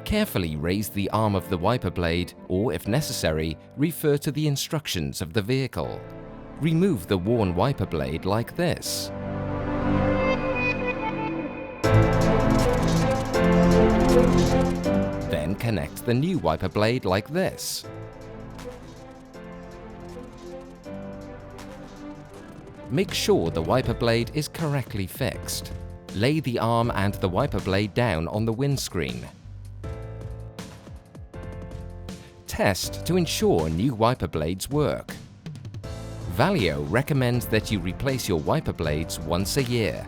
Carefully raise the arm of the wiper blade, or if necessary, refer to the instructions of the vehicle. Remove the worn wiper blade like this. Then connect the new wiper blade like this. Make sure the wiper blade is correctly fixed. Lay the arm and the wiper blade down on the windscreen. Test to ensure new wiper blades work. Valeo recommends that you replace your wiper blades once a year.